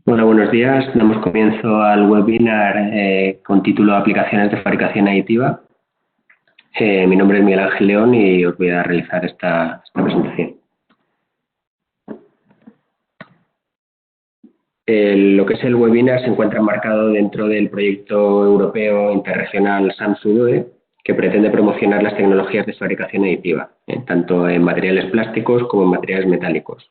Hola, buenos días. Damos comienzo al webinar con título Aplicaciones de fabricación aditiva. Mi nombre es Miguel Ángel León y os voy a realizar esta presentación. Lo que es el webinar se encuentra enmarcado dentro del proyecto europeo interregional SAM-SUDOE, que pretende promocionar las tecnologías de fabricación aditiva, tanto en materiales plásticos como en materiales metálicos,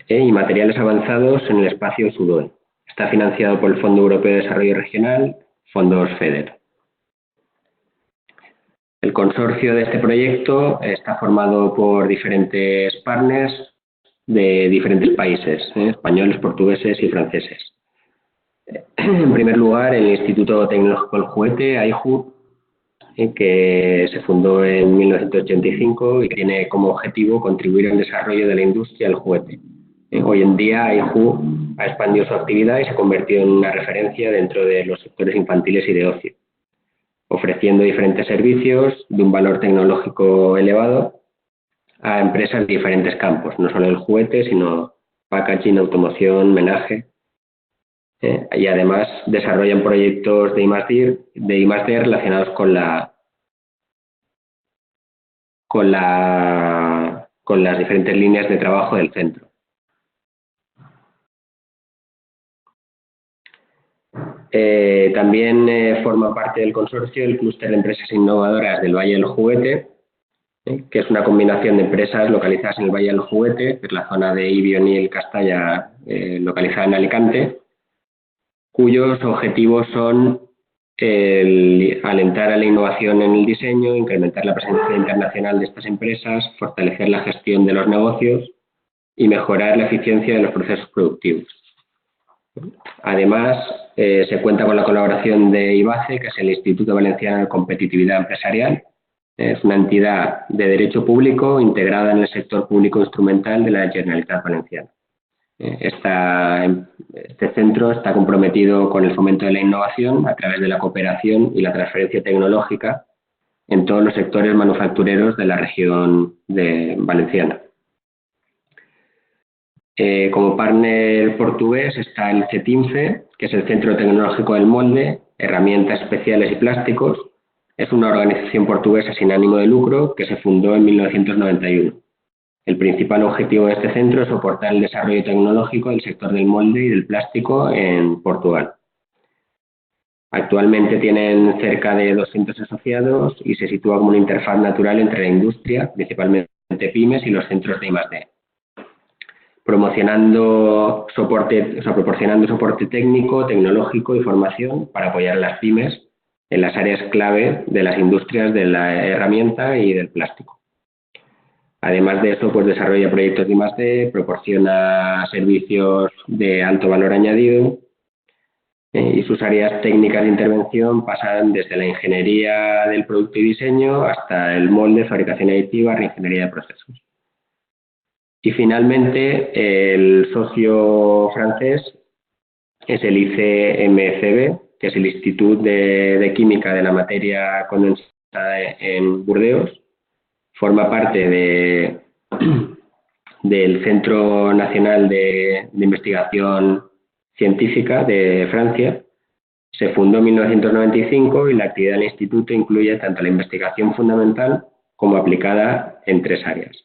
y materiales avanzados en el espacio SUDOE. Está financiado por el Fondo Europeo de Desarrollo Regional, fondos FEDER. El consorcio de este proyecto está formado por diferentes partners de diferentes países, españoles, portugueses y franceses. En primer lugar, el Instituto Tecnológico del Juguete, AIJU, que se fundó en 1985 y tiene como objetivo contribuir al desarrollo de la industria del juguete. Hoy en día, AIJU ha expandido su actividad y se ha convertido en una referencia dentro de los sectores infantiles y de ocio, ofreciendo diferentes servicios de un valor tecnológico elevado a empresas de diferentes campos, no solo el juguete, sino packaging, automoción, menaje. Y además desarrollan proyectos de I+D relacionados con las diferentes líneas de trabajo del centro. También forma parte del consorcio el clúster de empresas innovadoras del Valle del Juguete, que es una combinación de empresas localizadas en el Valle del Juguete, que es la zona de Ibionil, Castalla, localizada en Alicante, cuyos objetivos son alentar a la innovación en el diseño, incrementar la presencia internacional de estas empresas, fortalecer la gestión de los negocios y mejorar la eficiencia de los procesos productivos. Además, se cuenta con la colaboración de IBACE, que es el Instituto Valenciano de Competitividad Empresarial. Es una entidad de derecho público integrada en el sector público instrumental de la Generalitat Valenciana. Este centro está comprometido con el fomento de la innovación a través de la cooperación y la transferencia tecnológica en todos los sectores manufactureros de la región valenciana. Como partner portugués está el CETINFE, que es el Centro Tecnológico del Molde, Herramientas Especiales y Plásticos. Es una organización portuguesa sin ánimo de lucro que se fundó en 1991. El principal objetivo de este centro es soportar el desarrollo tecnológico del sector del molde y del plástico en Portugal. Actualmente tienen cerca de 200 asociados y se sitúa como una interfaz natural entre la industria, principalmente pymes, y los centros de I+D, proporcionando soporte técnico, tecnológico y formación para apoyar a las pymes en las áreas clave de las industrias de la herramienta y del plástico. Además de eso, pues desarrolla proyectos de I+D, proporciona servicios de alto valor añadido y sus áreas técnicas de intervención pasan desde la ingeniería del producto y diseño hasta el molde, fabricación aditiva, reingeniería de procesos. Y finalmente, el socio francés es el ICMCB, que es el Instituto de Química de la Materia Condensada en Burdeos. Forma parte del Centro Nacional de Investigación Científica de Francia. Se fundó en 1995 y la actividad del instituto incluye tanto la investigación fundamental como aplicada en 3 áreas: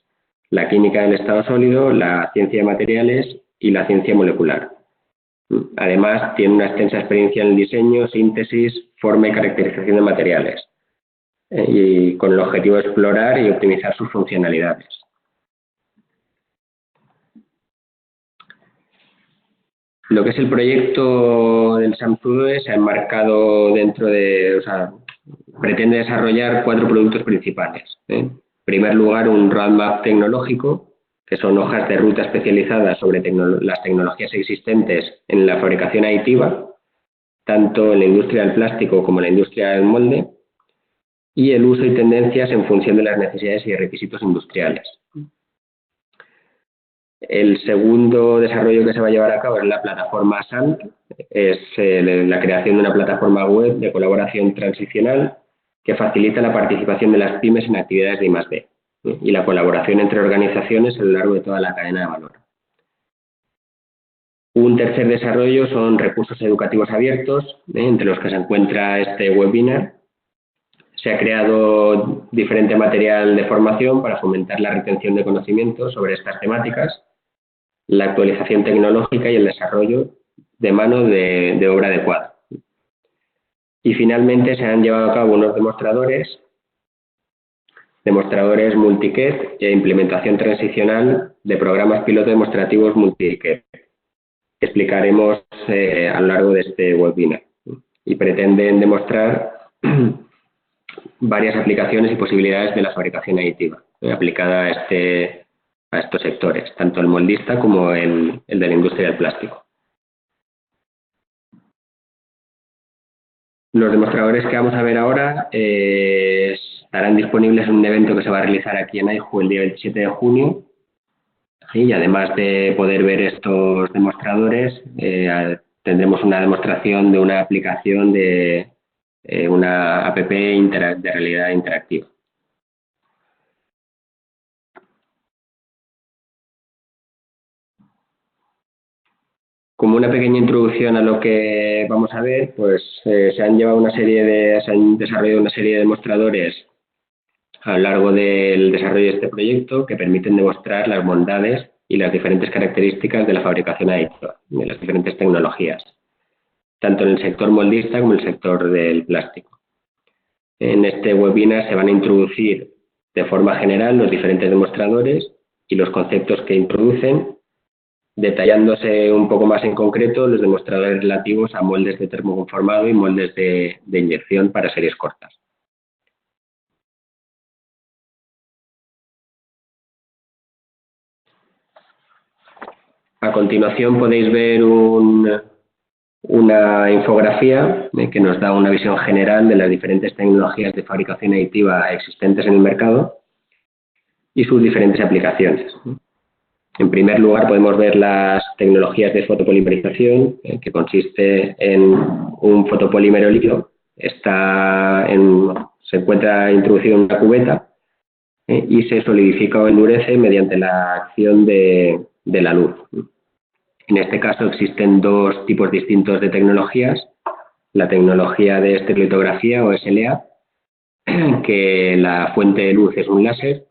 la química del estado sólido, la ciencia de materiales y la ciencia molecular. Además, tiene una extensa experiencia en el diseño, síntesis, forma y caracterización de materiales, y con el objetivo de explorar y optimizar sus funcionalidades. Lo que es el proyecto del SAM-SUDOE se ha enmarcado pretende desarrollar 4 productos principales. En primer lugar, un roadmap tecnológico, que son hojas de ruta especializadas sobre las tecnologías existentes en la fabricación aditiva, tanto en la industria del plástico como en la industria del molde, y el uso y tendencias en función de las necesidades y requisitos industriales. El segundo desarrollo que se va a llevar a cabo es la plataforma SAMT, es la creación de una plataforma web de colaboración transicional que facilita la participación de las pymes en actividades de I+D y la colaboración entre organizaciones a lo largo de toda la cadena de valor. Un tercer desarrollo son recursos educativos abiertos, entre los que se encuentra este webinar. Se ha creado diferente material de formación para fomentar la retención de conocimientos sobre estas temáticas, la actualización tecnológica y el desarrollo de mano de obra adecuada. Y finalmente se han llevado a cabo unos demostradores multi-QED e implementación transicional de programas piloto demostrativos multi-QED, que explicaremos a lo largo de este webinar. Y pretenden demostrar varias aplicaciones y posibilidades de la fabricación aditiva aplicada a estos sectores, tanto el moldista como el de la industria del plástico. Los demostradores que vamos a ver ahora estarán disponibles en un evento que se va a realizar aquí en AIJU el día 27 de junio. Y además de poder ver estos demostradores, tendremos una demostración de una aplicación de una app de realidad interactiva. Como una pequeña introducción a lo que vamos a ver, pues se han desarrollado una serie de demostradores a lo largo del desarrollo de este proyecto que permiten demostrar las bondades y las diferentes características de la fabricación aditiva, de las diferentes tecnologías, tanto en el sector moldista como en el sector del plástico. En este webinar se van a introducir de forma general los diferentes demostradores y los conceptos que introducen, detallándose un poco más en concreto los demostradores relativos a moldes de termoconformado y moldes de inyección para series cortas. A continuación podéis ver una infografía que nos da una visión general de las diferentes tecnologías de fabricación aditiva existentes en el mercado y sus diferentes aplicaciones. En primer lugar, podemos ver las tecnologías de fotopolimerización, que consiste en un fotopolímero líquido. Se encuentra introducido en una cubeta y se solidifica o endurece mediante la acción de la luz. En este caso existen dos tipos distintos de tecnologías. La tecnología de estereolitografía o SLA, que la fuente de luz es un láser,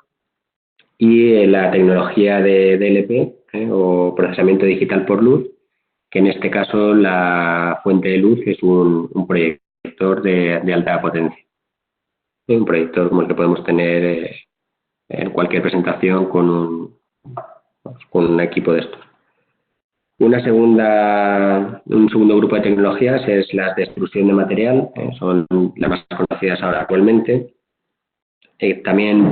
y la tecnología de DLP o procesamiento digital por luz, que en este caso la fuente de luz es un proyector de alta potencia. Un proyector como el que podemos tener en cualquier presentación con un equipo de estos. Un segundo grupo de tecnologías es la de extrusión de material, son las más conocidas ahora actualmente. También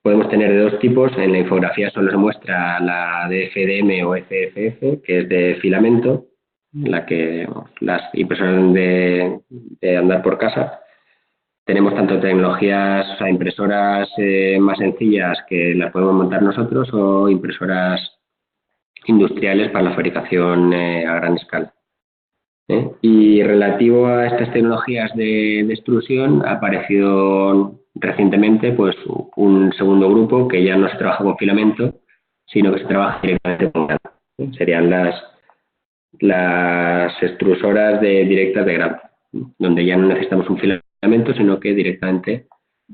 podemos tener de dos tipos. En la infografía solo se muestra la de FDM o FFF, que es de filamento, la que las impresoras de andar por casa. Tenemos tanto tecnologías, o sea, impresoras más sencillas que las podemos montar nosotros o impresoras industriales para la fabricación a gran escala. Y relativo a estas tecnologías de extrusión, ha aparecido recientemente pues, un segundo grupo que ya no se trabaja con filamento, sino que se trabaja directamente con grano. Serían las extrusoras directas de grano, donde ya no necesitamos un filamento, sino que directamente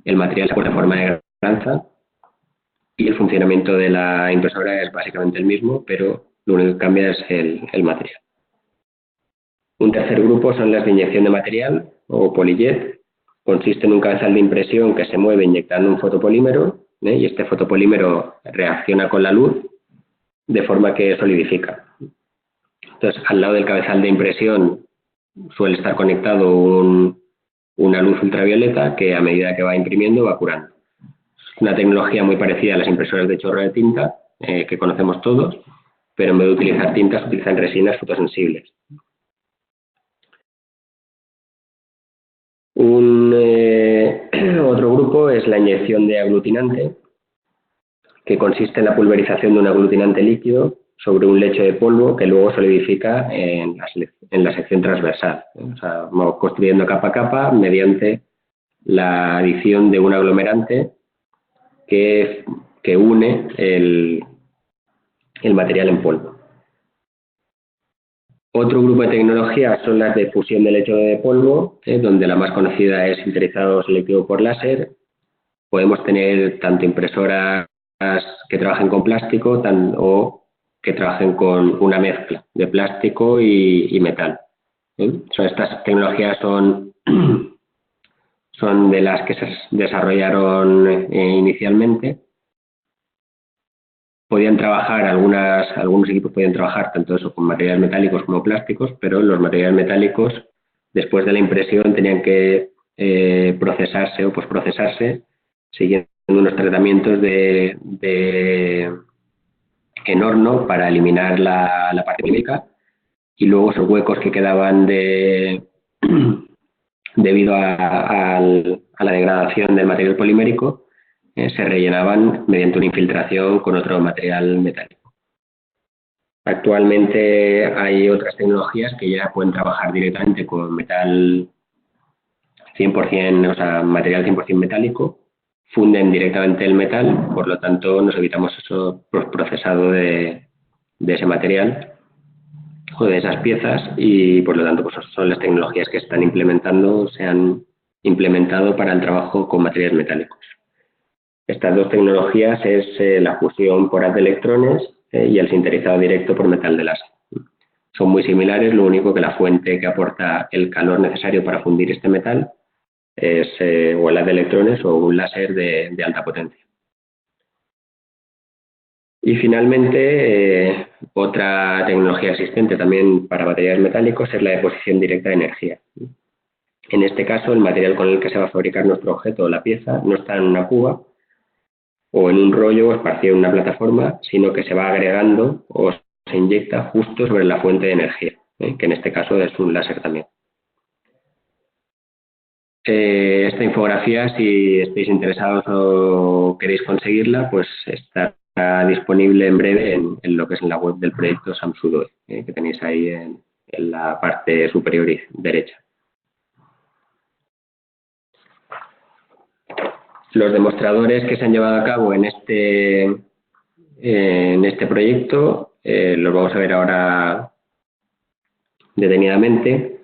el material se pone en forma de granza y el funcionamiento de la impresora es básicamente el mismo, pero lo único que cambia es el material. Un tercer grupo son las de inyección de material o polyjet. Consiste en un cabezal de impresión que se mueve inyectando un fotopolímero y este fotopolímero reacciona con la luz de forma que solidifica. Entonces, al lado del cabezal de impresión suele estar conectado una luz ultravioleta que a medida que va imprimiendo va curando. Es una tecnología muy parecida a las impresoras de chorro de tinta que conocemos todos, pero en vez de utilizar tintas utilizan resinas fotosensibles. Otro grupo es la inyección de aglutinante, que consiste en la pulverización de un aglutinante líquido sobre un lecho de polvo que luego solidifica en la sección transversal. O sea, vamos construyendo capa a capa mediante la adición de un aglomerante que une el material en polvo. Otro grupo de tecnologías son las de fusión de lecho de polvo, donde la más conocida es sinterizado selectivo por láser. Podemos tener tanto impresoras que trabajen con plástico o que trabajen con una mezcla de plástico y metal. Estas tecnologías son de las que se desarrollaron inicialmente. Podían trabajar, algunos equipos podían trabajar tanto eso con materiales metálicos como plásticos, pero los materiales metálicos, después de la impresión, tenían que procesarse o posprocesarse siguiendo unos tratamientos en horno para eliminar la parte química, y luego esos huecos que quedaban debido a la degradación del material polimérico se rellenaban mediante una infiltración con otro material metálico. Actualmente hay otras tecnologías que ya pueden trabajar directamente con metal 100%, o sea, material 100% metálico, funden directamente el metal, por lo tanto nos evitamos eso procesado de ese material o de esas piezas, y por lo tanto pues son las tecnologías que están implementando, se han implementado para el trabajo con materiales metálicos. Estas dos tecnologías es la fusión por haz de electrones y el sinterizado directo por metal de láser. Son muy similares, lo único que la fuente que aporta el calor necesario para fundir este metal es o el haz de electrones o un láser de alta potencia. Y finalmente, otra tecnología existente también para materiales metálicos es la deposición directa de energía. En este caso, el material con el que se va a fabricar nuestro objeto o la pieza no está en una cuba o en un rollo o esparcido en una plataforma, sino que se va agregando o se inyecta justo sobre la fuente de energía, que en este caso es un láser también. Esta infografía, si estáis interesados o queréis conseguirla, pues estará disponible en breve en lo que es en la web del proyecto Samsudoi, que tenéis ahí en la parte superior derecha. Los demostradores que se han llevado a cabo en este proyecto los vamos a ver ahora detenidamente.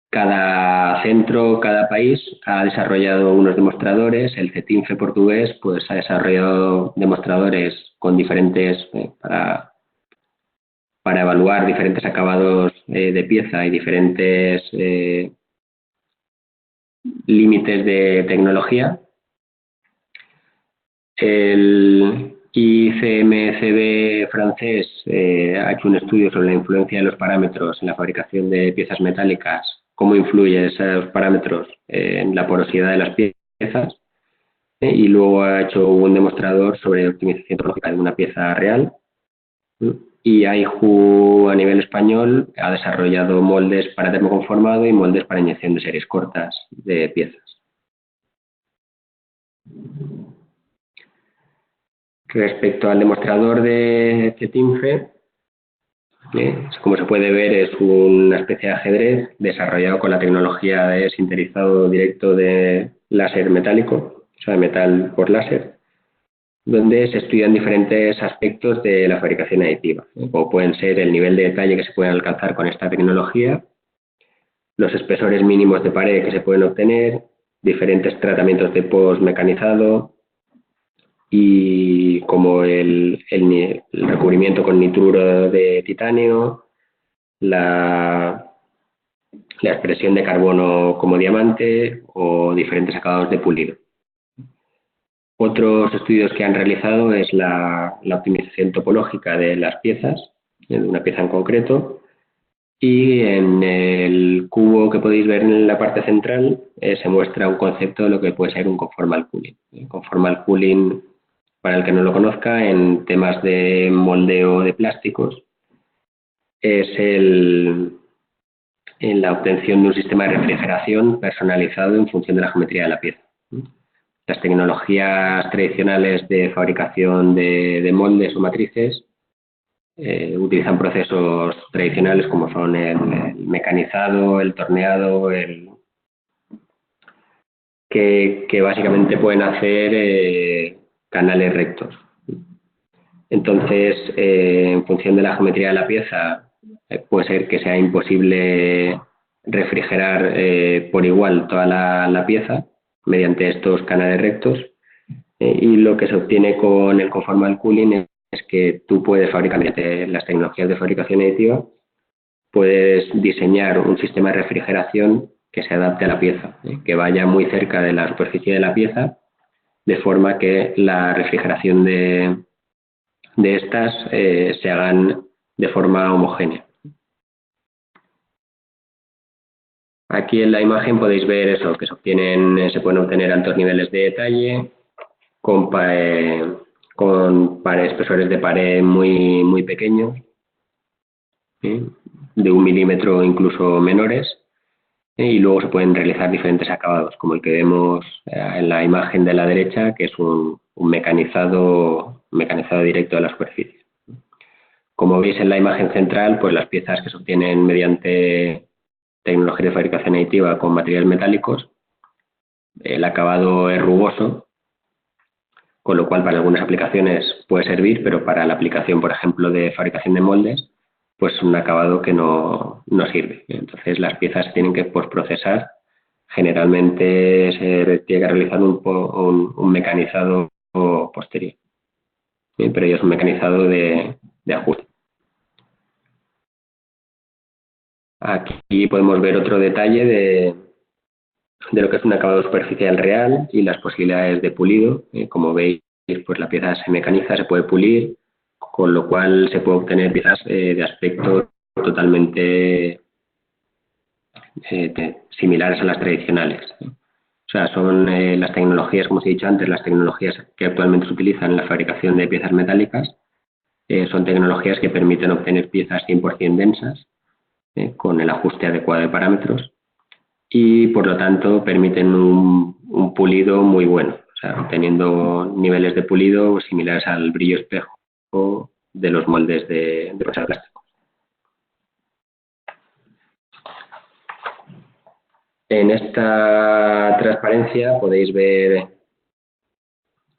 Cada centro, cada país ha desarrollado unos demostradores. El CETINFE portugués pues ha desarrollado demostradores con diferentes para evaluar diferentes acabados de pieza y diferentes límites de tecnología. El ICMCB francés ha hecho un estudio sobre la influencia de los parámetros en la fabricación de piezas metálicas, cómo influyen esos parámetros en la porosidad de las piezas, y luego ha hecho un demostrador sobre optimización tecnológica de una pieza real. Y AIJU a nivel español ha desarrollado moldes para termoconformado y moldes para inyección de series cortas de piezas. Respecto al demostrador de CETINFE, como se puede ver, es una especie de ajedrez desarrollado con la tecnología de sinterizado directo de láser metálico, o sea, de metal por láser, donde se estudian diferentes aspectos de la fabricación aditiva, como pueden ser el nivel de detalle que se puede alcanzar con esta tecnología, los espesores mínimos de pared que se pueden obtener, diferentes tratamientos de post-mecanizado, y como el recubrimiento con nitruro de titanio, la expresión de carbono como diamante o diferentes acabados de pulido. Otros estudios que han realizado es la optimización topológica de las piezas, de una pieza en concreto, y en el cubo que podéis ver en la parte central se muestra un concepto de lo que puede ser un conformal cooling. Conformal cooling, para el que no lo conozca, en temas de moldeo de plásticos, es en la obtención de un sistema de refrigeración personalizado en función de la geometría de la pieza. Las tecnologías tradicionales de fabricación de moldes o matrices utilizan procesos tradicionales como son el mecanizado, el torneado, que básicamente pueden hacer canales rectos. Entonces, en función de la geometría de la pieza, puede ser que sea imposible refrigerar por igual toda la pieza mediante estos canales rectos, y lo que se obtiene con el conformal cooling es que tú puedes fabricar mediante las tecnologías de fabricación aditiva, puedes diseñar un sistema de refrigeración que se adapte a la pieza, que vaya muy cerca de la superficie de la pieza, de forma que la refrigeración de estas se hagan de forma homogénea. Aquí en la imagen podéis ver eso, que se pueden obtener altos niveles de detalle con espesores de pared muy pequeños, de 1 milímetro o incluso menores, y luego se pueden realizar diferentes acabados, como el que vemos en la imagen de la derecha, que es un mecanizado directo de la superficie. Como veis en la imagen central, pues las piezas que se obtienen mediante tecnología de fabricación aditiva con materiales metálicos, el acabado es rugoso, con lo cual para algunas aplicaciones puede servir, pero para la aplicación, por ejemplo, de fabricación de moldes, pues un acabado que no sirve. Entonces las piezas se tienen que postprocesar. Generalmente se tiene que realizar un mecanizado posterior, pero ya es un mecanizado de ajuste. Aquí podemos ver otro detalle de lo que es un acabado superficial real y las posibilidades de pulido. Como veis, pues la pieza se mecaniza, se puede pulir, con lo cual se puede obtener piezas de aspecto totalmente similares a las tradicionales. O sea, son las tecnologías, como os he dicho antes, las tecnologías que actualmente se utilizan en la fabricación de piezas metálicas, son tecnologías que permiten obtener piezas 100% densas, con el ajuste adecuado de parámetros, y por lo tanto permiten un pulido muy bueno, o sea, obteniendo niveles de pulido similares al brillo espejo de los moldes de plástico. En esta transparencia podéis ver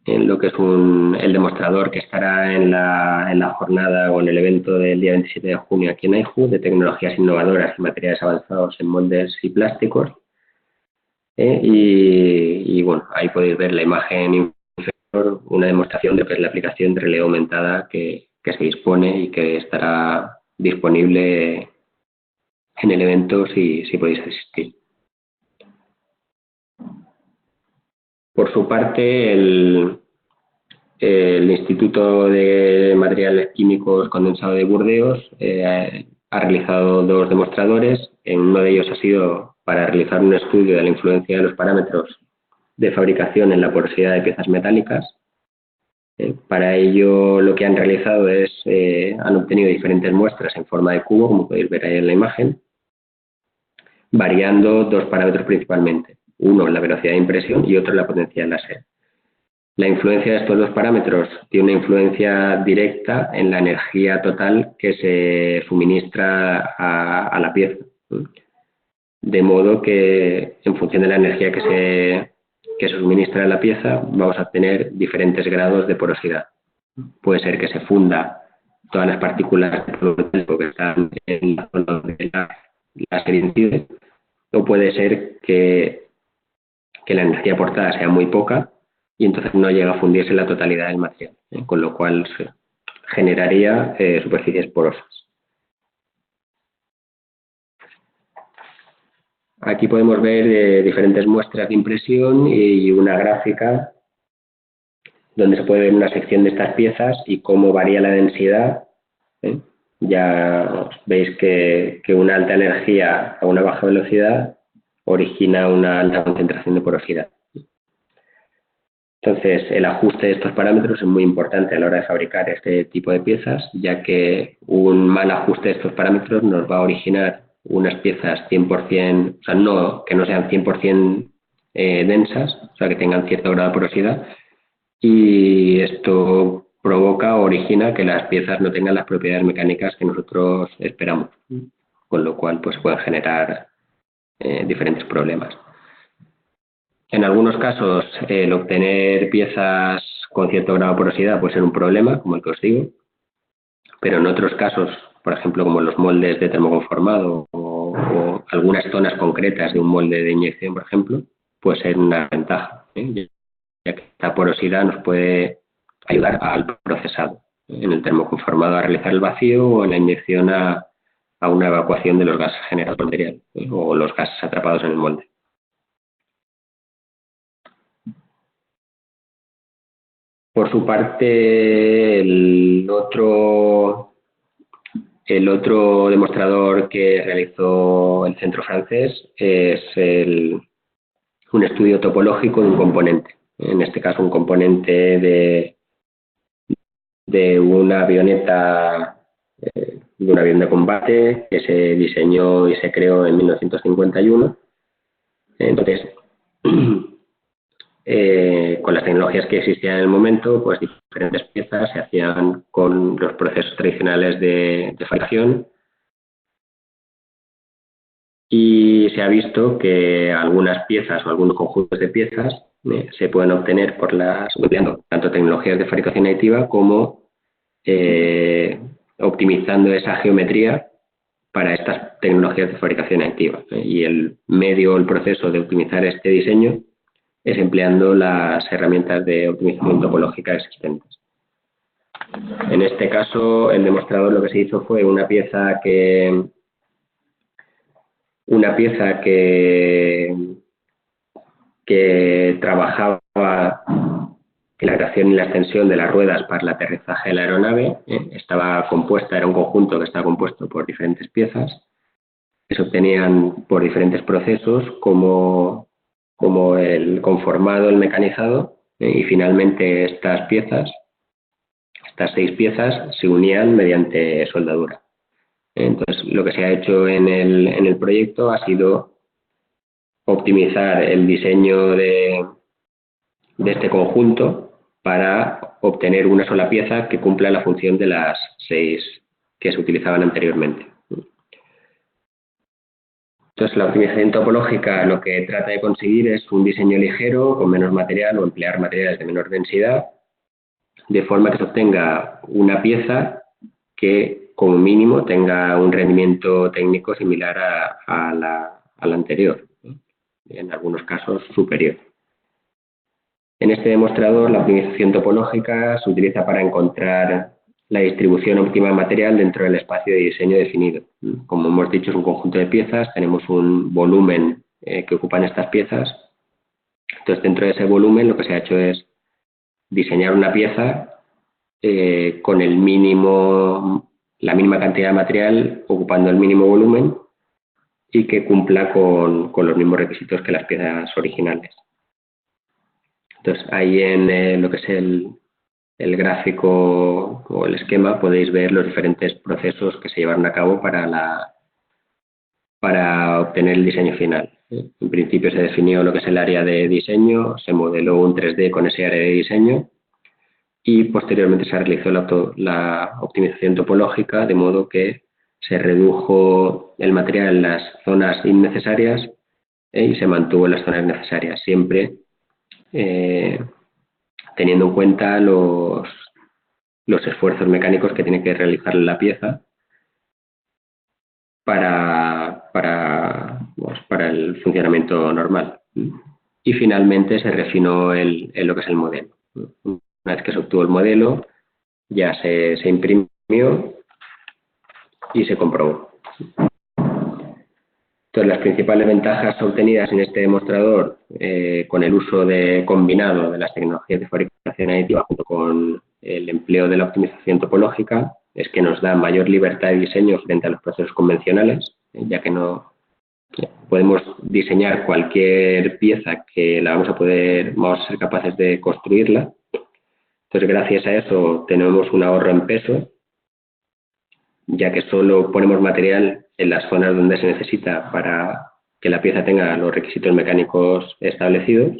en lo que es el demostrador que estará en la jornada o en el evento del día 27 de junio aquí en AIJU, de tecnologías innovadoras y materiales avanzados en moldes y plásticos. Y bueno, ahí podéis ver la imagen inferior, una demostración de la aplicación de realidad aumentada que se dispone y que estará disponible en el evento si podéis asistir. Por su parte, el Instituto de Materiales Químicos Condensado de Burdeos ha realizado 2 demostradores. Uno de ellos ha sido para realizar un estudio de la influencia de los parámetros de fabricación en la porosidad de piezas metálicas. Para ello lo que han realizado es, han obtenido diferentes muestras en forma de cubo, como podéis ver ahí en la imagen, variando 2 parámetros principalmente. Uno, la velocidad de impresión, y otro, la potencia láser. La influencia de estos 2 parámetros tiene una influencia directa en la energía total que se suministra a la pieza. De modo que, en función de la energía que se suministra a la pieza, vamos a tener diferentes grados de porosidad. Puede ser que se funda todas las partículas de polvo metálico que están en la zona donde la láser incide, o puede ser que la energía aportada sea muy poca y entonces no llega a fundirse la totalidad del material, con lo cual se generaría superficies porosas. Aquí podemos ver diferentes muestras de impresión y una gráfica donde se puede ver una sección de estas piezas y cómo varía la densidad. Ya veis que una alta energía a una baja velocidad origina una alta concentración de porosidad. Entonces, el ajuste de estos parámetros es muy importante a la hora de fabricar este tipo de piezas, ya que un mal ajuste de estos parámetros nos va a originar unas piezas 100%, o sea, que no sean 100% densas, o sea, que tengan cierto grado de porosidad, y esto provoca o origina que las piezas no tengan las propiedades mecánicas que nosotros esperamos, con lo cual pues pueden generar diferentes problemas. En algunos casos, el obtener piezas con cierto grado de porosidad puede ser un problema, como el que os digo, pero en otros casos, por ejemplo, como los moldes de termoconformado o algunas zonas concretas de un molde de inyección, por ejemplo, puede ser una ventaja, ya que esta porosidad nos puede ayudar al procesado, en el termoconformado a realizar el vacío o en la inyección a una evacuación de los gases generados por el material, o los gases atrapados en el molde. Por su parte, el otro demostrador que realizó el centro francés es un estudio topológico de un componente, en este caso un componente de una avioneta de un avión de combate que se diseñó y se creó en 1951. Entonces, con las tecnologías que existían en el momento, pues diferentes piezas se hacían con los procesos tradicionales de fabricación, y se ha visto que algunas piezas o algunos conjuntos de piezas se pueden obtener empleando tanto tecnologías de fabricación aditiva como optimizando esa geometría para estas tecnologías de fabricación aditiva. Y el medio o el proceso de optimizar este diseño es empleando las herramientas de optimización topológica existentes. En este caso, el demostrador lo que se hizo fue una pieza que trabajaba en la creación y la extensión de las ruedas para el aterrizaje de la aeronave. Era un conjunto que estaba compuesto por diferentes piezas que se obtenían por diferentes procesos como el conformado, el mecanizado, y finalmente estas 6 piezas, se unían mediante soldadura. Entonces, lo que se ha hecho en el proyecto ha sido optimizar el diseño de este conjunto para obtener una sola pieza que cumpla la función de las 6 que se utilizaban anteriormente. Entonces, la optimización topológica lo que trata de conseguir es un diseño ligero, con menos material o emplear materiales de menor densidad, de forma que se obtenga una pieza que, como mínimo, tenga un rendimiento técnico similar a la anterior, en algunos casos superior. En este demostrador, la optimización topológica se utiliza para encontrar la distribución óptima de material dentro del espacio de diseño definido. Como hemos dicho, es un conjunto de piezas, tenemos un volumen que ocupan estas piezas. Entonces, dentro de ese volumen, lo que se ha hecho es diseñar una pieza con la mínima cantidad de material, ocupando el mínimo volumen y que cumpla con los mismos requisitos que las piezas originales. Entonces, ahí en lo que es el gráfico o el esquema podéis ver los diferentes procesos que se llevaron a cabo para obtener el diseño final. En principio se definió lo que es el área de diseño, se modeló un 3D con ese área de diseño y posteriormente se realizó la optimización topológica, de modo que se redujo el material en las zonas innecesarias y se mantuvo en las zonas necesarias, siempre teniendo en cuenta los esfuerzos mecánicos que tiene que realizar la pieza para el funcionamiento normal. Y finalmente se refinó lo que es el modelo. Una vez que se obtuvo el modelo, ya se imprimió y se comprobó. Entonces, las principales ventajas obtenidas en este demostrador con el uso combinado de las tecnologías de fabricación aditiva junto con el empleo de la optimización topológica es que nos da mayor libertad de diseño frente a los procesos convencionales, ya que no podemos diseñar cualquier pieza que vamos a ser capaces de construirla. Entonces, gracias a eso tenemos un ahorro en peso, ya que solo ponemos material en las zonas donde se necesita para que la pieza tenga los requisitos mecánicos establecidos.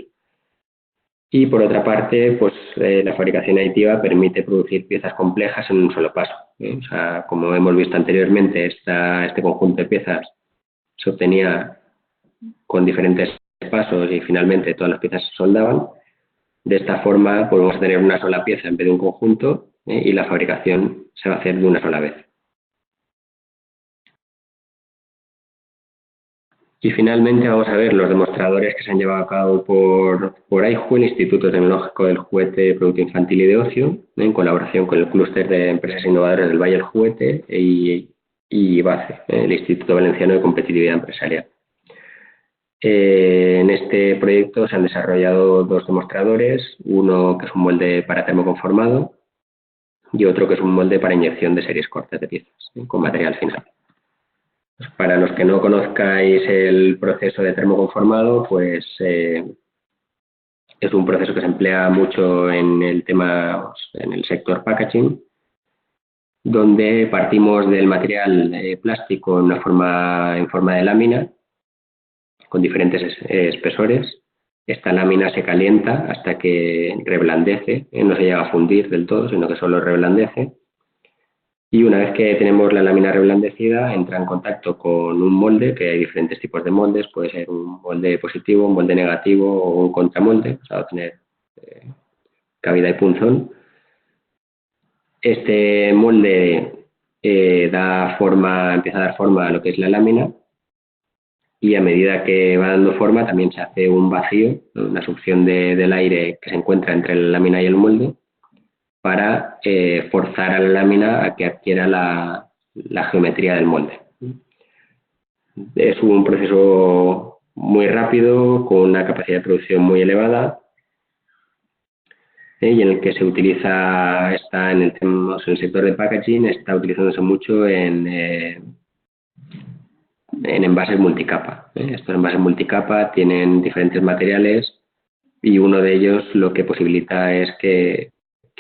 Y por otra parte, pues la fabricación aditiva permite producir piezas complejas en un solo paso. O sea, como hemos visto anteriormente, este conjunto de piezas se obtenía con diferentes pasos y finalmente todas las piezas se soldaban. De esta forma podemos tener una sola pieza en vez de un conjunto y la fabricación se va a hacer de una sola vez. Y finalmente vamos a ver los demostradores que se han llevado a cabo por AIJU, el Instituto Tecnológico del Juguete, Producto Infantil y de Ocio, en colaboración con el Clúster de Empresas Innovadoras del Valle del Juguete y IBACE, el Instituto Valenciano de Competitividad Empresarial. En este proyecto se han desarrollado dos demostradores, uno que es un molde para termoconformado y otro que es un molde para inyección de series cortas de piezas, con material final. Pues para los que no conozcáis el proceso de termoconformado, pues es un proceso que se emplea mucho en el en el sector packaging, donde partimos del material plástico en forma de lámina, con diferentes espesores. Esta lámina se calienta hasta que reblandece, no se llega a fundir del todo, sino que solo reblandece. Y una vez que tenemos la lámina reblandecida, entra en contacto con un molde, que hay diferentes tipos de moldes, puede ser un molde positivo, un molde negativo o un contramolde, o sea, tener cavidad y punzón. Este molde empieza a dar forma a lo que es la lámina, y a medida que va dando forma también se hace un vacío, una succión del aire que se encuentra entre la lámina y el molde, para forzar a la lámina a que adquiera la geometría del molde. Es un proceso muy rápido, con una capacidad de producción muy elevada, y en el que se utiliza, en el sector de packaging, está utilizándose mucho en envases multicapa. Estos envases multicapa tienen diferentes materiales y uno de ellos lo que posibilita es que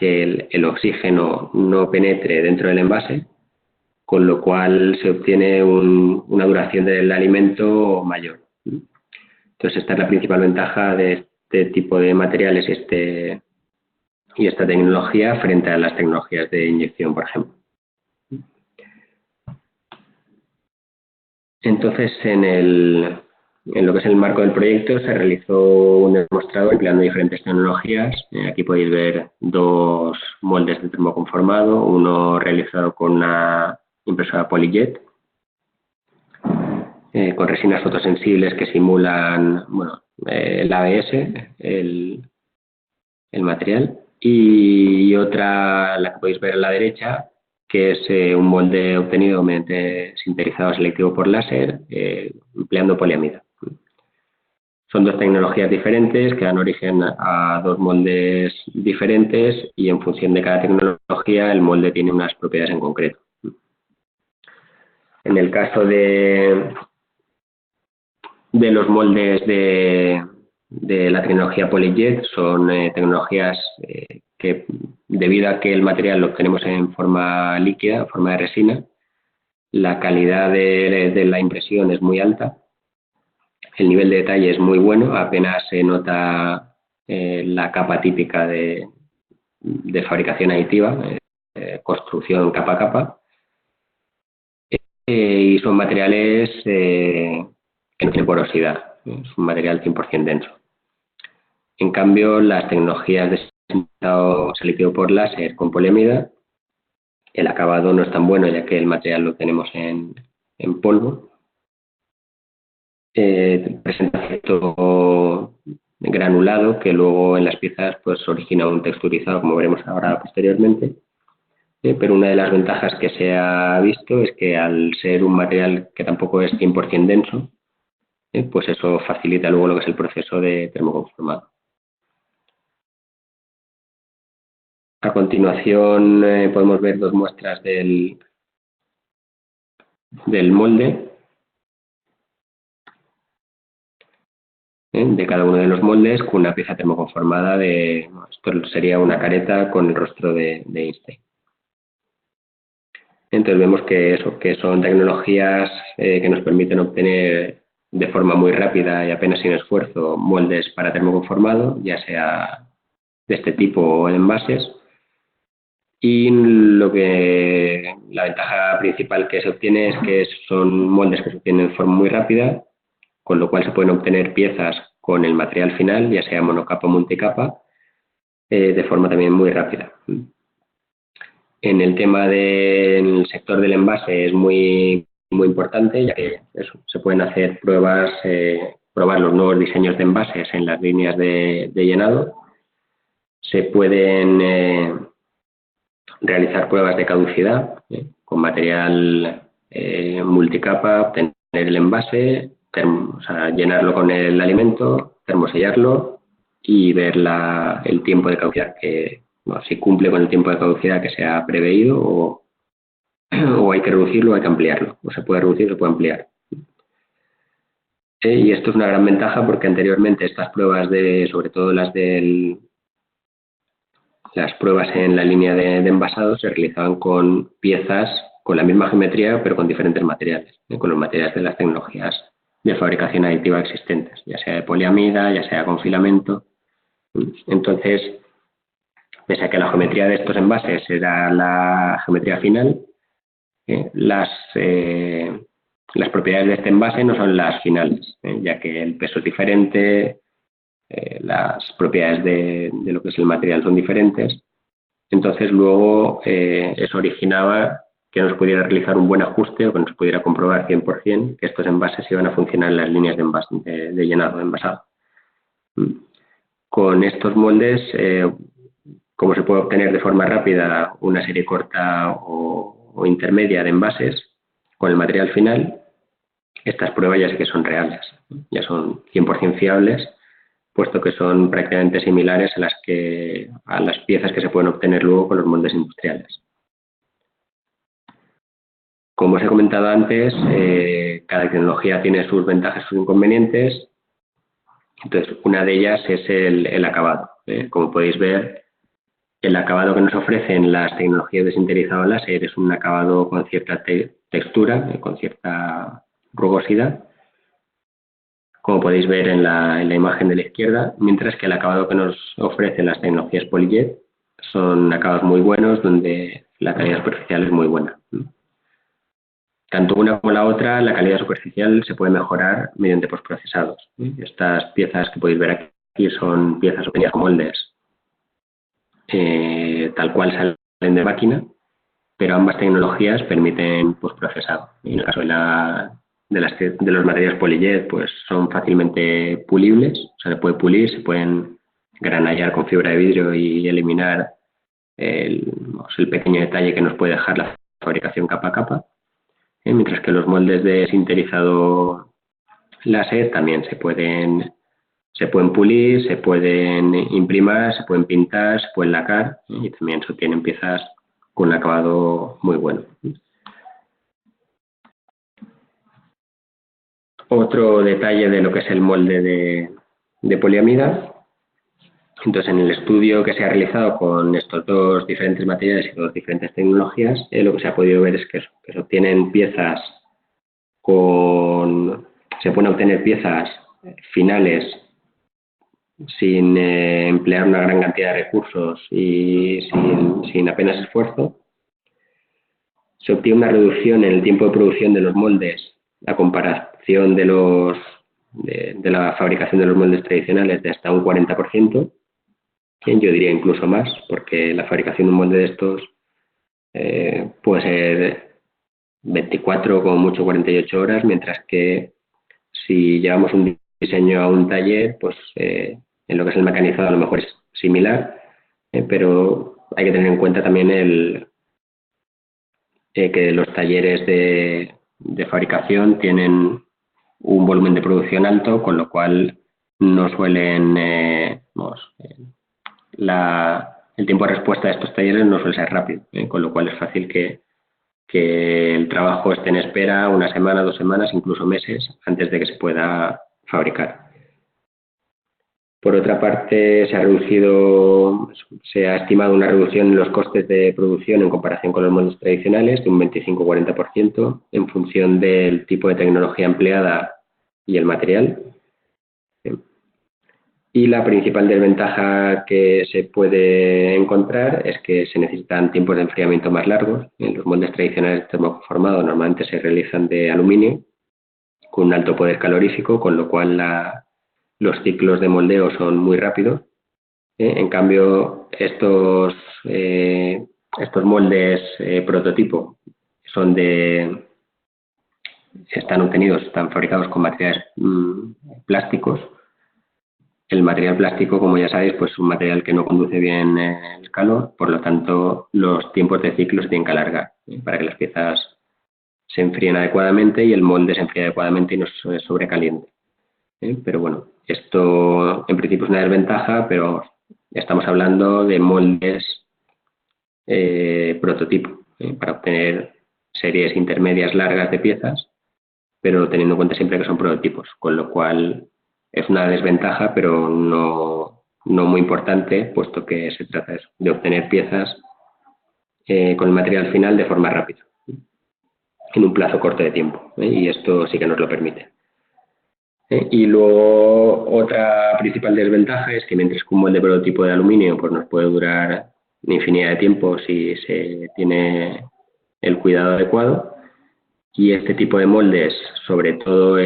el oxígeno no penetre dentro del envase, con lo cual se obtiene una duración del alimento mayor. Entonces, esta es la principal ventaja de este tipo de materiales y esta tecnología frente a las tecnologías de inyección, por ejemplo. Entonces, en lo que es el marco del proyecto, se realizó un demostrador empleando diferentes tecnologías. Aquí podéis ver dos moldes de termoconformado, uno realizado con una impresora PolyJet, con resinas fotosensibles que simulan el ABS, el material, y otra, la que podéis ver a la derecha, que es un molde obtenido mediante sinterizado selectivo por láser, empleando poliamida. Son dos tecnologías diferentes que dan origen a dos moldes diferentes, y en función de cada tecnología el molde tiene unas propiedades en concreto. En el caso de los moldes de la tecnología PolyJet, son tecnologías que, debido a que el material lo obtenemos en forma líquida, en forma de resina, la calidad de la impresión es muy alta, el nivel de detalle es muy bueno, apenas se nota la capa típica de fabricación aditiva, construcción capa a capa, y son materiales que no tienen porosidad, es un material 100% denso. En cambio, las tecnologías de sinterizado selectivo por láser con poliamida, el acabado no es tan bueno, ya que el material lo tenemos en polvo. Presenta cierto granulado que luego en las piezas pues origina un texturizado, como veremos ahora posteriormente. Pero una de las ventajas que se ha visto es que, al ser un material que tampoco es 100% denso, pues eso facilita luego lo que es el proceso de termoconformado. A continuación podemos ver dos muestras del molde, de cada uno de los moldes, con una pieza termoconformada esto sería una careta con el rostro de Einstein. Entonces vemos que son tecnologías que nos permiten obtener de forma muy rápida y apenas sin esfuerzo moldes para termoconformado, ya sea de este tipo o en envases. Y la ventaja principal que se obtiene es que son moldes que se obtienen de forma muy rápida, con lo cual se pueden obtener piezas con el material final, ya sea monocapa o multicapa, de forma también muy rápida. En el tema del sector del envase es muy muy importante, ya que se pueden hacer pruebas, probar los nuevos diseños de envases en las líneas de llenado. Se pueden realizar pruebas de caducidad con material multicapa, obtener el envase, llenarlo con el alimento, termosellarlo y ver el tiempo de caducidad, si cumple con el tiempo de caducidad que se ha preveído o hay que reducirlo o hay que ampliarlo. O se puede reducir o se puede ampliar. Y esto es una gran ventaja porque anteriormente estas pruebas, sobre todo las pruebas en la línea de envasado, se realizaban con piezas con la misma geometría pero con diferentes materiales, con los materiales de las tecnologías de fabricación aditiva existentes, ya sea de poliamida, ya sea con filamento. Entonces, pese a que la geometría de estos envases era la geometría final, las propiedades de este envase no son las finales, ya que el peso es diferente, las propiedades de lo que es el material son diferentes. Entonces luego eso originaba que no se pudiera realizar un buen ajuste o que no se pudiera comprobar 100% que estos envases iban a funcionar en las líneas de llenado, de envasado. Con estos moldes, como se puede obtener de forma rápida una serie corta o intermedia de envases con el material final, estas pruebas ya sí que son reales, ya son 100% fiables, puesto que son prácticamente similares a las piezas que se pueden obtener luego con los moldes industriales. Como os he comentado antes, cada tecnología tiene sus ventajas y sus inconvenientes. Entonces, una de ellas es el acabado. Como podéis ver, el acabado que nos ofrecen las tecnologías de sinterizado láser es un acabado con cierta textura, con cierta rugosidad, como podéis ver en la imagen de la izquierda, mientras que el acabado que nos ofrecen las tecnologías PolyJet son acabados muy buenos, donde la calidad superficial es muy buena. Tanto una como la otra, la calidad superficial se puede mejorar mediante postprocesados. Estas piezas que podéis ver aquí son piezas obtenidas con moldes tal cual salen de máquina, pero ambas tecnologías permiten postprocesado. En el caso de los materiales PolyJet, pues son fácilmente pulibles, o sea, se puede pulir, se pueden granallar con fibra de vidrio y eliminar el pequeño detalle que nos puede dejar la fabricación capa a capa. Mientras que los moldes de sinterizado láser también se pueden pulir, se pueden imprimir, se pueden pintar, se pueden lacar y también se obtienen piezas con un acabado muy bueno. Otro detalle de lo que es el molde de poliamida. Entonces, en el estudio que se ha realizado con estos dos diferentes materiales y dos diferentes tecnologías, lo que se ha podido ver es que se obtienen piezas se pueden obtener piezas finales sin emplear una gran cantidad de recursos y sin apenas esfuerzo. Se obtiene una reducción en el tiempo de producción de los moldes a comparación de la fabricación de los moldes tradicionales de hasta un 40%. Yo diría incluso más, porque la fabricación de un molde de estos puede ser 24 como mucho 48 horas, mientras que si llevamos un diseño a un taller, pues en lo que es el mecanizado a lo mejor es similar, pero hay que tener en cuenta también que los talleres de fabricación tienen un volumen de producción alto, con lo cual no suelen el tiempo de respuesta de estos talleres no suele ser rápido, con lo cual es fácil que el trabajo esté en espera una semana, 2 semanas, incluso meses antes de que se pueda fabricar. Por otra parte, se ha estimado una reducción en los costes de producción en comparación con los moldes tradicionales de un 25-40% en función del tipo de tecnología empleada y el material. Y la principal desventaja que se puede encontrar es que se necesitan tiempos de enfriamiento más largos. Los moldes tradicionales termoformados normalmente se realizan de aluminio con un alto poder calorífico, con lo cual los ciclos de moldeo son muy rápidos. En cambio, estos moldes prototipo son de están fabricados con materiales plásticos. El material plástico, como ya sabéis, pues es un material que no conduce bien el calor, por lo tanto los tiempos de ciclo se tienen que alargar para que las piezas se enfríen adecuadamente y el molde se enfríe adecuadamente y no se sobrecaliente. Pero bueno, esto en principio es una desventaja, pero estamos hablando de moldes prototipo para obtener series intermedias largas de piezas, pero teniendo en cuenta siempre que son prototipos, con lo cual es una desventaja, pero no muy importante, puesto que se trata de obtener piezas con el material final de forma rápida, en un plazo corto de tiempo, y esto sí que nos lo permite. Y luego otra principal desventaja es que mientras que un molde prototipo de aluminio pues nos puede durar una infinidad de tiempo si se tiene el cuidado adecuado, y este tipo de moldes, sobre todo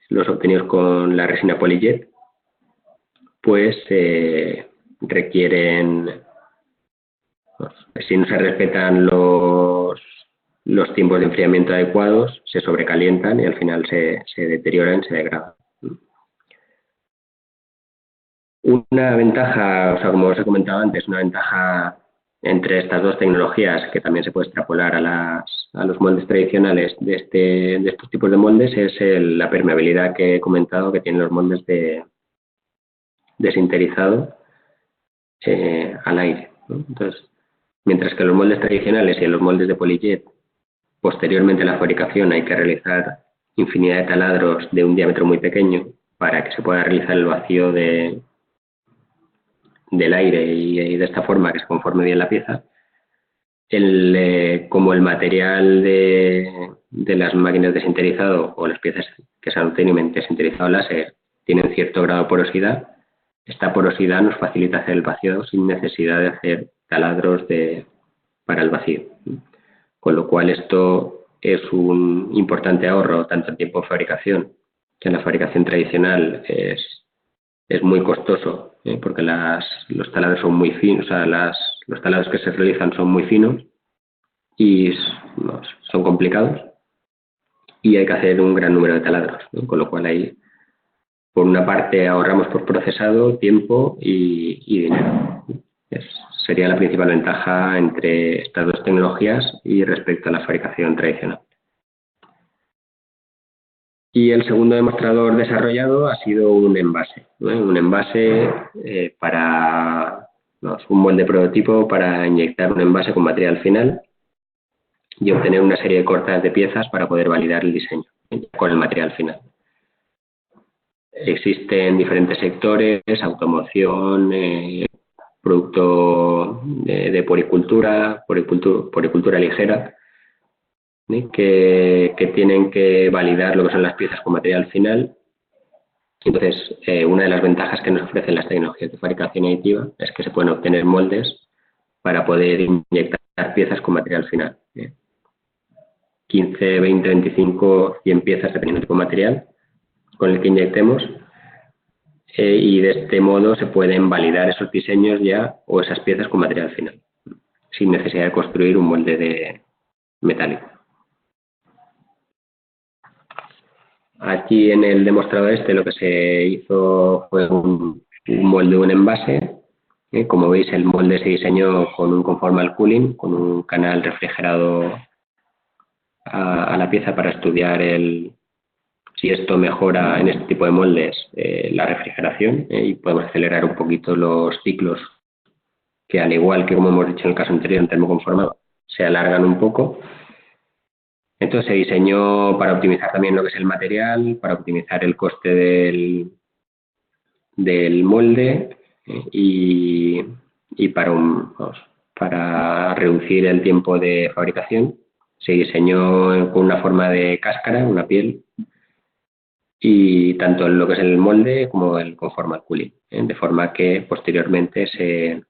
los obtenidos con la resina Polyjet, pues requieren, si no se respetan los tiempos de enfriamiento adecuados, se sobrecalientan y al final se deterioran, se degradan. Una ventaja, o sea, como os he comentado antes, una ventaja entre estas dos tecnologías que también se puede extrapolar a los moldes tradicionales de estos tipos de moldes es la permeabilidad que he comentado que tienen los moldes de sinterizado al aire, ¿no? Entonces, mientras que los moldes tradicionales y en los moldes de Polyjet, posteriormente a la fabricación hay que realizar infinidad de taladros de un diámetro muy pequeño para que se pueda realizar el vacío del aire y de esta forma que se conforme bien la pieza. Como el material de las máquinas de sinterizado o las piezas que se han obtenido mediante sinterizado láser tienen cierto grado de porosidad, esta porosidad nos facilita hacer el vacío sin necesidad de hacer taladros para el vacío. Con lo cual esto es un importante ahorro tanto en tiempo de fabricación, que en la fabricación tradicional es muy costoso, porque los taladros son muy finos, o sea, los taladros que se realizan son muy finos y son complicados y hay que hacer un gran número de taladros, ¿no? Con lo cual ahí, por una parte, ahorramos por procesado, tiempo y dinero. Sería la principal ventaja entre estas dos tecnologías y respecto a la fabricación tradicional. Y el segundo demostrador desarrollado ha sido un envase, ¿no? Un envase para un molde prototipo para inyectar un envase con material final y obtener una serie de cortas de piezas para poder validar el diseño con el material final. Existen diferentes sectores, automoción, producto de poricultura ligera, que tienen que validar lo que son las piezas con material final. Entonces, una de las ventajas que nos ofrecen las tecnologías de fabricación aditiva es que se pueden obtener moldes para poder inyectar piezas con material final. 15, 20, 25, 100 piezas dependiendo del tipo de material con el que inyectemos, y de este modo se pueden validar esos diseños ya o esas piezas con material final, sin necesidad de construir un molde de metálico. Aquí en el demostrador lo que se hizo fue un molde, un envase. Como veis, el molde se diseñó con un conformal cooling, con un canal refrigerado a la pieza para estudiar si esto mejora en este tipo de moldes la refrigeración, y podemos acelerar un poquito los ciclos que, al igual que como hemos dicho en el caso anterior en termoconformado, se alargan un poco. Entonces se diseñó para optimizar también lo que es el material, para optimizar el coste del molde y para reducir el tiempo de fabricación. Se diseñó con una forma de cáscara, una piel, y tanto lo que es el molde como el conformal cooling, de forma que posteriormente se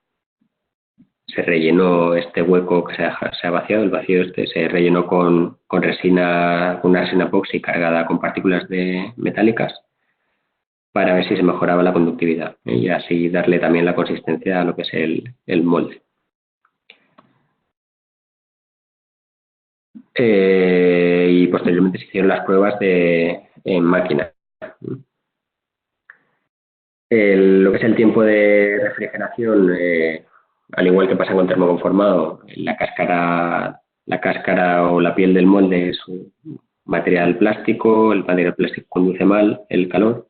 rellenó este hueco que se ha vaciado, el vacío se rellenó con una resina epoxi cargada con partículas metálicas para ver si se mejoraba la conductividad, y así darle también la consistencia a lo que es el molde. y posteriormente se hicieron las pruebas en máquina. Lo que es el tiempo de refrigeración, al igual que pasa con termoconformado, la cáscara o la piel del molde es un material plástico, el material plástico conduce mal el calor,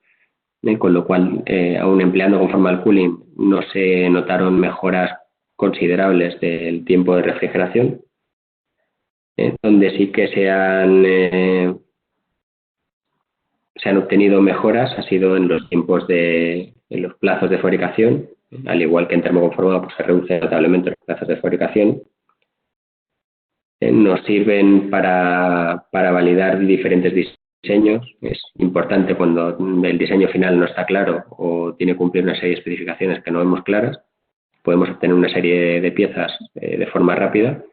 con lo cual, aún empleando conformal cooling, no se notaron mejoras considerables del tiempo de refrigeración. Donde sí que se han obtenido mejoras ha sido en los en los plazos de fabricación, al igual que en termoconformado, pues se reducen notablemente los plazos de fabricación. Nos sirven para validar diferentes diseños. Es importante cuando el diseño final no está claro o tiene que cumplir una serie de especificaciones que no vemos claras, podemos obtener una serie de piezas de forma rápida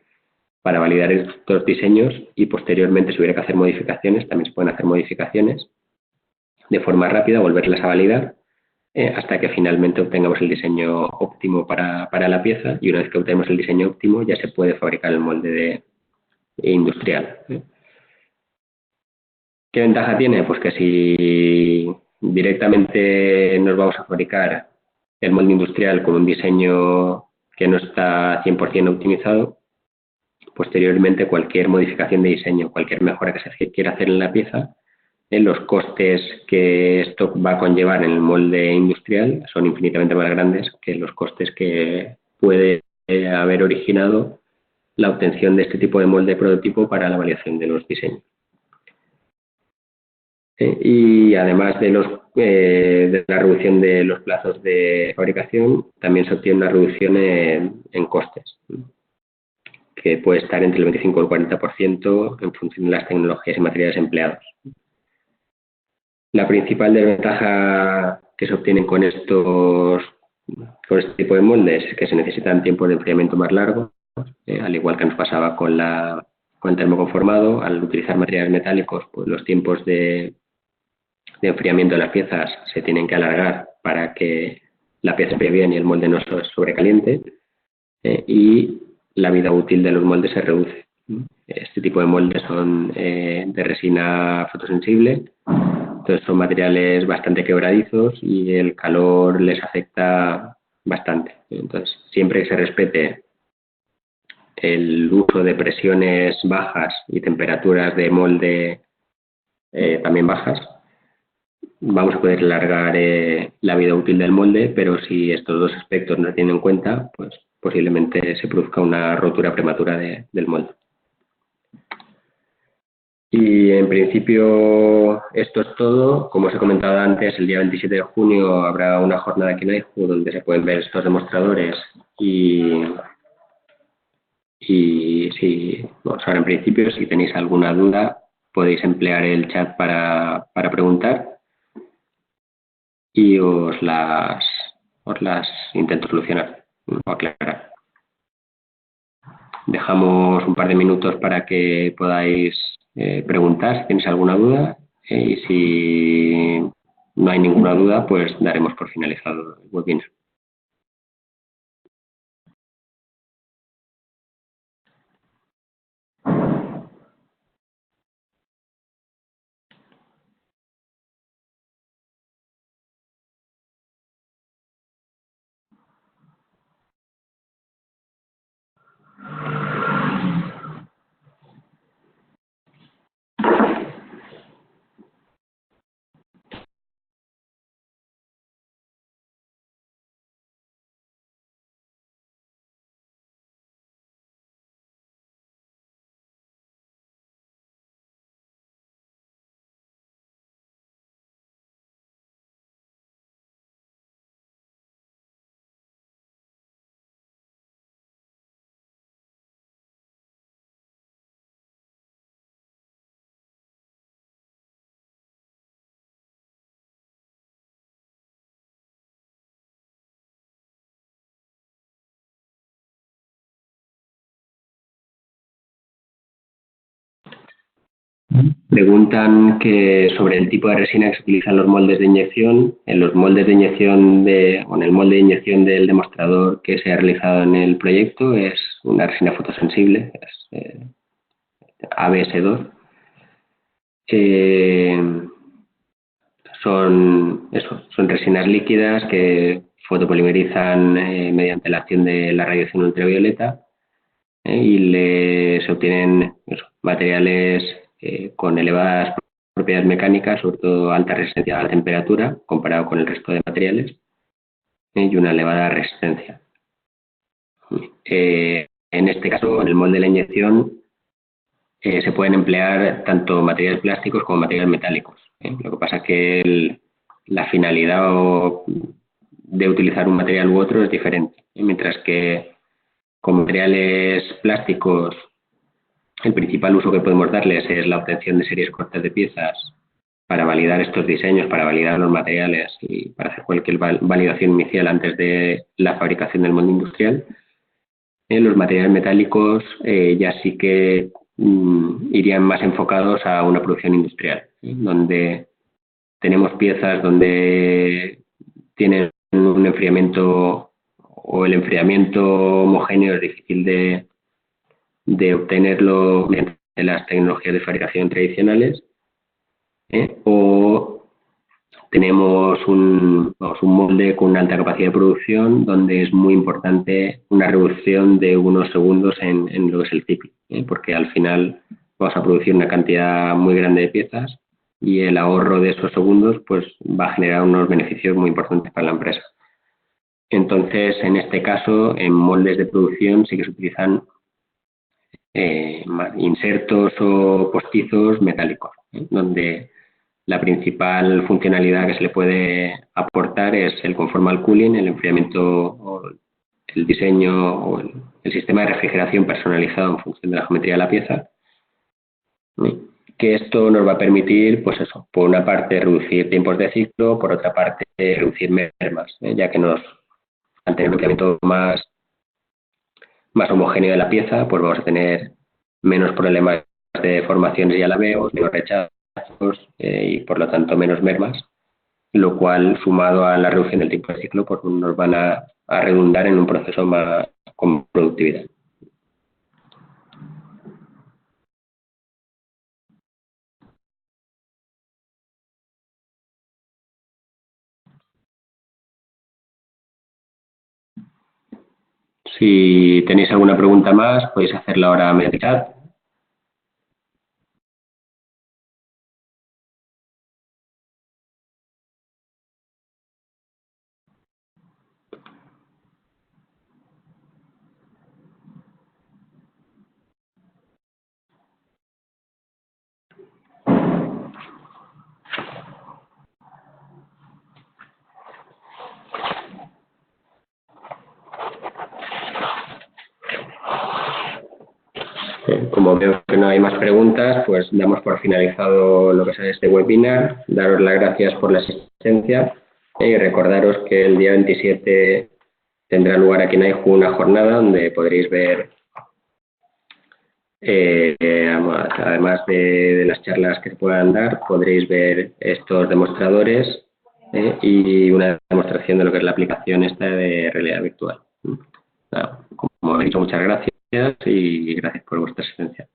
para validar estos diseños, y posteriormente, si hubiera que hacer modificaciones, también se pueden hacer modificaciones de forma rápida, volverlas a validar hasta que finalmente obtengamos el diseño óptimo para la pieza, y una vez que obtenemos el diseño óptimo ya se puede fabricar el molde industrial. ¿Qué ventaja tiene? Pues que si directamente nos vamos a fabricar el molde industrial con un diseño que no está 100% optimizado, posteriormente cualquier modificación de diseño, cualquier mejora que se quiera hacer en la pieza, los costes que esto va a conllevar en el molde industrial son infinitamente más grandes que los costes que puede haber originado la obtención de este tipo de molde prototipo para la validación de los diseños. Y además de la reducción de los plazos de fabricación, también se obtiene una reducción en costes, que puede estar entre el 25 y el 40% en función de las tecnologías y materiales empleados. La principal desventaja que se obtiene con este tipo de moldes es que se necesitan tiempos de enfriamiento más largos, al igual que nos pasaba con el termoconformado. Al utilizar materiales metálicos, pues los tiempos de enfriamiento de las piezas se tienen que alargar para que la pieza esté bien y el molde no sobrecaliente, y la vida útil de los moldes se reduce. Este tipo de moldes son de resina fotosensible, entonces son materiales bastante quebradizos y el calor les afecta bastante. Entonces, siempre que se respete el uso de presiones bajas y temperaturas de molde también bajas, vamos a poder alargar la vida útil del molde, pero si estos dos aspectos no se tienen en cuenta, pues posiblemente se produzca una rotura prematura del molde. Y en principio esto es todo. Como os he comentado antes, el día 27 de junio habrá una jornada aquí en AIJU donde se pueden ver estos demostradores y ahora en principio, si tenéis alguna duda, podéis emplear el chat para preguntar y os las intento solucionar o aclarar. Dejamos un par de minutos para que podáis preguntar si tenéis alguna duda, y si no hay ninguna duda, pues daremos por finalizado el webinar. Preguntan sobre el tipo de resina que se utiliza en los moldes de inyección. En los moldes de inyección en el molde de inyección del demostrador que se ha realizado en el proyecto es una resina fotosensible, es ABS2, Son resinas líquidas que fotopolimerizan mediante la acción de la radiación ultravioleta y se obtienen materiales con elevadas propiedades mecánicas, sobre todo alta resistencia a la temperatura comparado con el resto de materiales y una elevada resistencia. En este caso, en el molde de la inyección se pueden emplear tanto materiales plásticos como materiales metálicos. Lo que pasa es que la finalidad de utilizar un material u otro es diferente. Mientras que con materiales plásticos el principal uso que podemos darles es la obtención de series cortas de piezas para validar estos diseños, para validar los materiales y para hacer cualquier validación inicial antes de la fabricación del molde industrial. Los materiales metálicos ya sí que irían más enfocados a una producción industrial, donde tenemos piezas donde tienen un enfriamiento o el enfriamiento homogéneo es difícil de obtenerlo mediante las tecnologías de fabricación tradicionales, o tenemos un molde con una alta capacidad de producción donde es muy importante una reducción de unos segundos en lo que es el ciclo, porque al final vamos a producir una cantidad muy grande de piezas y el ahorro de esos segundos pues va a generar unos beneficios muy importantes para la empresa. Entonces, en este caso, en moldes de producción sí que se utilizan insertos o postizos metálicos, donde la principal funcionalidad que se le puede aportar es el conformal cooling, el enfriamiento, o el diseño o el sistema de refrigeración personalizado en función de la geometría de la pieza, que esto nos va a permitir, pues eso, por una parte reducir tiempos de ciclo, por otra parte reducir mermas, ya que al tener un enfriamiento más homogéneo de la pieza, pues vamos a tener menos problemas de deformaciones y alabeos, menos rechazos y por lo tanto menos mermas, lo cual sumado a la reducción del tiempo de ciclo pues nos van a redundar en un proceso más con productividad. Si tenéis alguna pregunta más, podéis hacerla ahora en el chat. Como veo que no hay más preguntas, pues damos por finalizado lo que es este webinar. Daros las gracias por la asistencia y recordaros que el día 27 tendrá lugar aquí en Aiju una jornada donde podréis ver, además de las charlas que se puedan dar, podréis ver estos demostradores y una demostración de lo que es la aplicación esta de realidad virtual. Como he dicho, muchas gracias y gracias por vuestra asistencia.